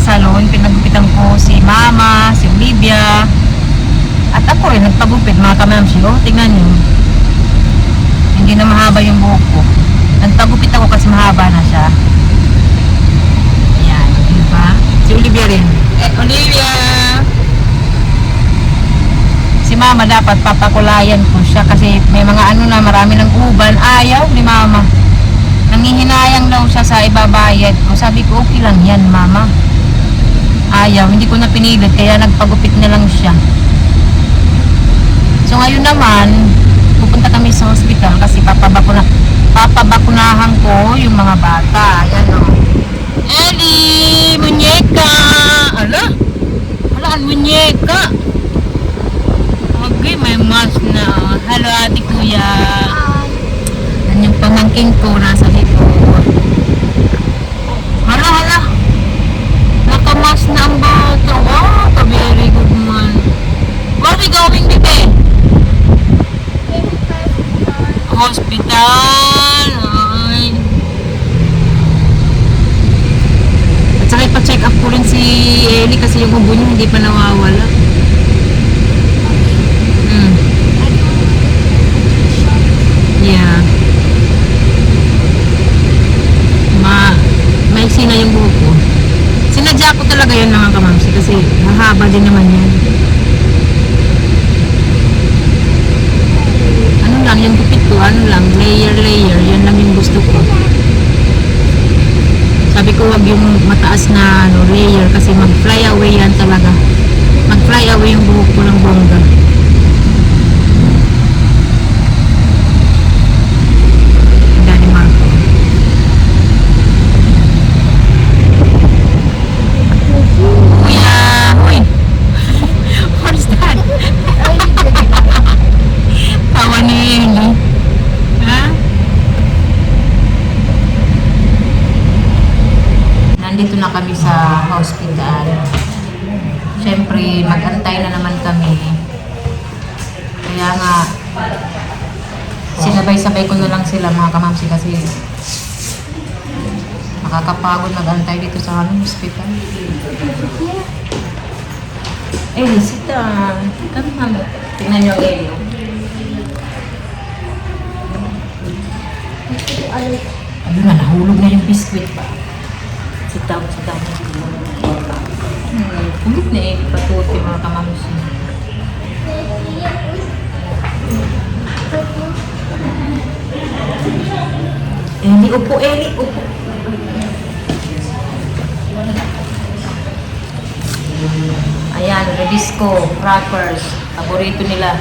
salon. Pinagupitan ko si Mama, si Olivia. At ako rin nagpagupit mga kamamsi. Oh, tingnan nyo. Hindi na mahaba yung buhok ko. Nagpagupit ako kasi mahaba na siya. Ayan, diba? Si Olivia rin. Olivia! Si Mama dapat papakulayan ko siya kasi may mga ano na marami ng uban. Ayaw ni Mama. Nangihinayang daw siya sa ibabayad ko. Sabi ko, okay lang yan, Mama. Ayaw, hindi ko na pinilit kaya nagpagupit na lang siya. So ngayon naman, pupunta kami sa hospital kasi papabakunahan ko yung mga bata. Ayan o. Ellie! Munyeka! Ala? Ala, munyeka! Okay, may mask na. Hello, ate kuya. Yan yung pamangking ko nasa likod. Hala, hala. Nakamas na ang bata. Wow, very good man. Where are we going, bebe? Hospital. Ay. At saka ipa-check up ko rin si Ellie kasi yung ubo niya hindi pa nawawala. Yeah. Maiksi na yung buhok ko. Sinadya ko talaga yun mga kamamsi kasi mahaba din naman yan. Ano lang, yung gupit ko, ano lang, layer, yan lang yung gusto ko. Sabi ko wag yung mataas na ano, layer kasi mag-fly away yan talaga. Mag-fly away yung buhok ko ng bongga. Nandito na kami sa hospital. Siyempre, mag-antay na naman kami. Kaya nga, sinabay-sabay ko na lang sila mga kamamsi kasi nakakapagod mag-antay dito sa aming hospital. Eh, sit down. Come on. Tingnan nyo, Elio. Ayun na, nahulog na yung biscuit pa. Sit down. Ulit na eh, patuti mga kamamsi. Eli, upo, Eli, upo. Ayan, Redisco, crackers, paborito nila.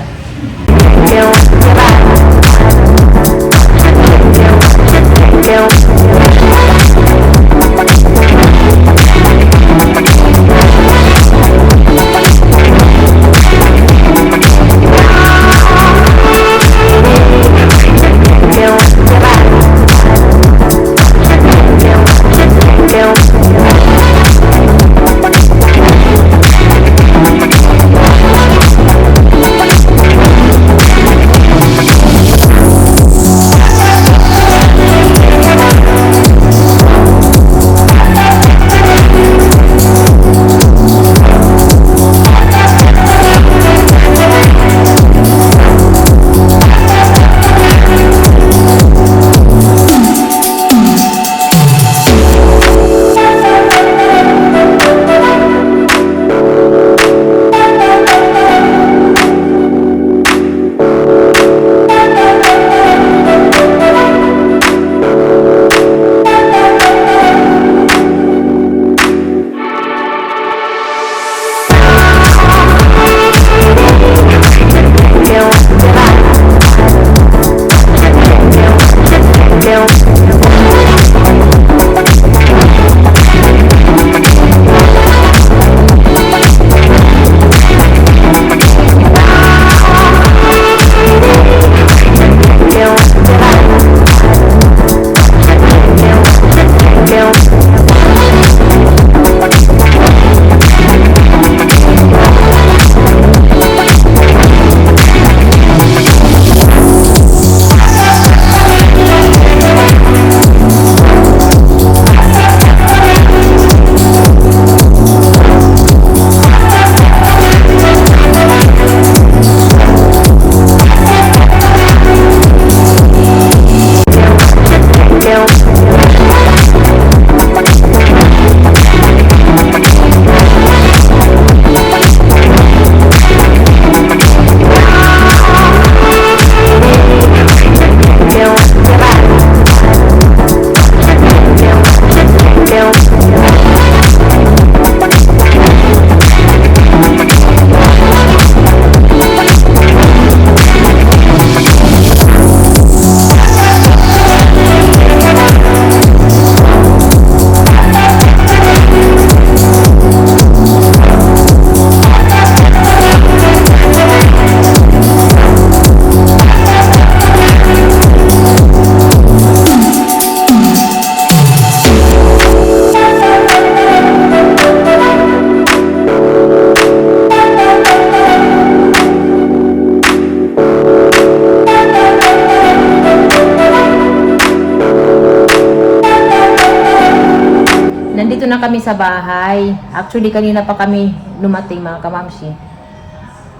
sa bahay. Actually, kanina pa kami lumating mga kamamsi.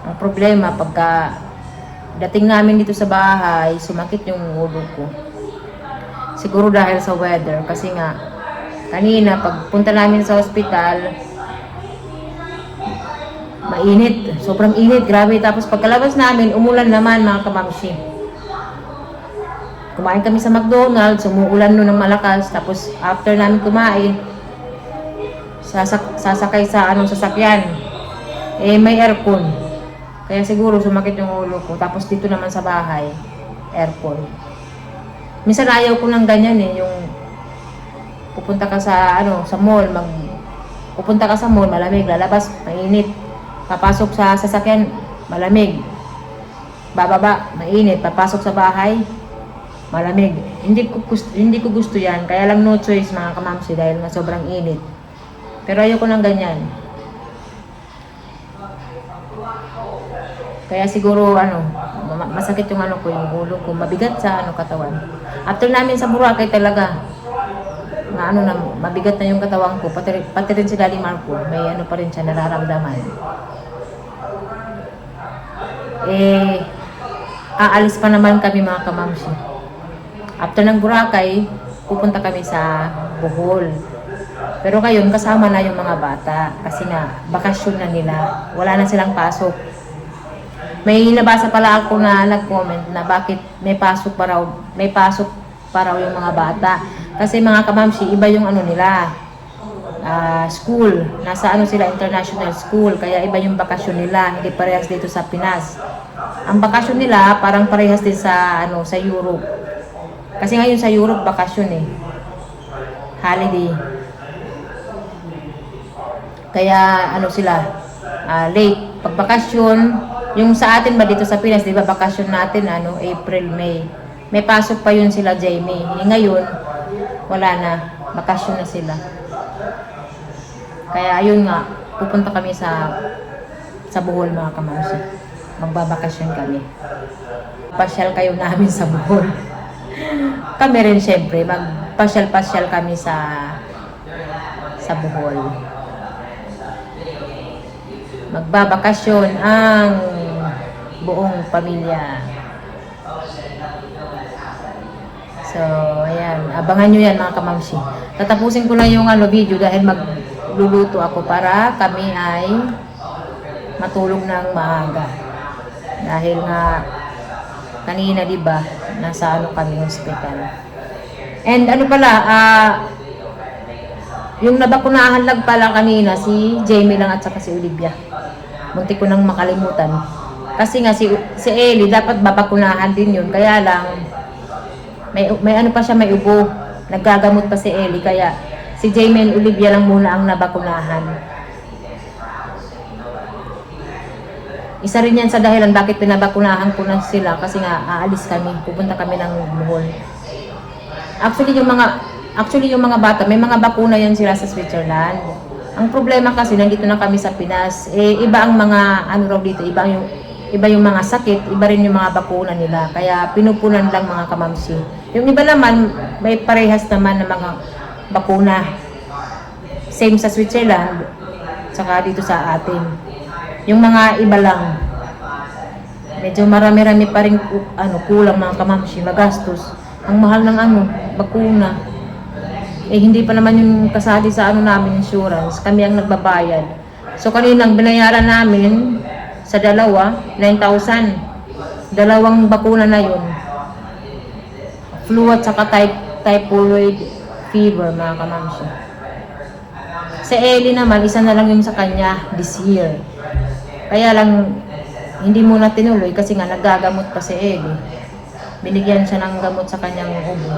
Ang problema, pagka dating namin dito sa bahay, sumakit yung ulo ko. Siguro dahil sa weather. Kasi nga, kanina, pagpunta namin sa ospital, mainit. Sobrang init. Grabe. Tapos pagkalabas namin, umulan naman mga kamamsi. Kumain kami sa McDonald's, umuulan nun ng malakas. Tapos after namin kumain, sasakay sa sasakyan. May aircon. Kaya siguro sumakit yung ulo ko. Tapos dito naman sa bahay, aircon. Minsan ayaw ko ng ganyan yung pupunta ka sa sa mall, pupunta ka sa mall, malamig, lalabas, mainit. Papasok sa sasakyan, malamig. Bababa, mainit. Papasok sa bahay, malamig. Hindi ko gusto yan. Kaya lang no choice mga kamamsi dahil nga sobrang init. Pero ayoko ng ganyan. Kaya siguro masakit yung ko, yung ulo ko, mabigat sa katawan. After namin sa Boracay talaga, na mabigat na yung katawan ko, pati rin si Daddy Marco, may pa rin siya nararamdaman. Aalis pa naman kami mga kamamsi. After ng Boracay, pupunta kami sa Bohol. Pero ngayon, kasama na yung mga bata. Kasi nga, bakasyon na nila. Wala na silang pasok. May nabasa pala ako na nag-comment na bakit may pasok pa raw yung mga bata. Kasi mga kamamsi, iba yung nila. School. Nasa sila, international school. Kaya iba yung bakasyon nila. Hindi parehas dito sa Pinas. Ang bakasyon nila, parang parehas din sa Europe. Kasi ngayon sa Europe, bakasyon holiday. Kaya sila late pag bakasyon. Yung sa atin ba dito sa Pinas, di ba bakasyon natin April, May. May pasok pa yun sila Jamie. Ngayon wala na, bakasyon na sila. Kaya ayun nga, pupunta kami sa Bohol mga kamamsi. Magbabakasyon kami. Pasyal kayo namin sa Bohol. Kami rin syempre, magpasyal-pasyal kami sa Bohol. Magbabakasyon ang buong pamilya. So, ayan. Abangan nyo yan mga kamamsi. Tatapusin ko lang yung video dahil magluluto ako para kami ay matulog ng maaga. Dahil nga kanina diba, nasa kami hospital. And pala, yung nabakunahan lang pala kanina, si Jamie lang at saka si Olivia. Muntik ko nang makalimutan. Kasi nga si Ellie, dapat babakunahan din yun. Kaya lang, may pa siya, may ubo. Naggagamot pa si Ellie. Kaya si Jamie and Olivia lang muna ang nabakunahan. Isa rin yan sa dahilan bakit pinabakunahan ko na sila. Kasi nga, aalis kami. Pupunta kami ng Bohol. Actually, yung mga bata, may mga bakuna yan sila sa Switzerland. Ang problema kasi, nandito na kami sa Pinas. Iba ang mga, dito, iba yung mga sakit, iba rin yung mga bakuna nila. Kaya pinupunan lang mga kamamsi. Yung iba naman, may parehas naman na mga bakuna. Same sa Switzerland, saka dito sa atin. Yung mga iba lang. Medyo marami-rami pa rin kulang mga kamamsi, magastos. Ang mahal ng bakuna. Hindi pa naman yung kasali sa namin insurance. Kami ang nagbabayad. So kaninang binayaran namin sa dalawa, 9,000. Dalawang bakuna na yun. Flu at saka typhoid fever mga kamamsi. Sa Ellie naman, isa na lang yung sa kanya this year. Kaya lang, hindi muna tinuloy kasi nga nagagamot pa si Ellie. Binigyan siya ng gamot sa kanyang ubo.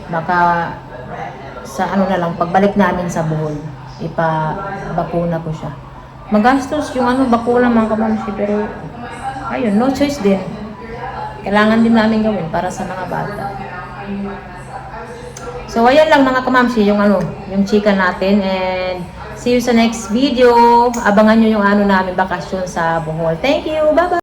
Baka sa na lang, pagbalik namin sa Bohol, ipabakuna ko siya. Magastos yung bakuna mga kamamsi, pero ayun, no choice din. Kailangan din namin gawin para sa mga bata. So ayan lang mga kamamsi, yung chika natin, and see you sa next video. Abangan nyo yung namin bakasyon sa Bohol. Thank you, bye bye!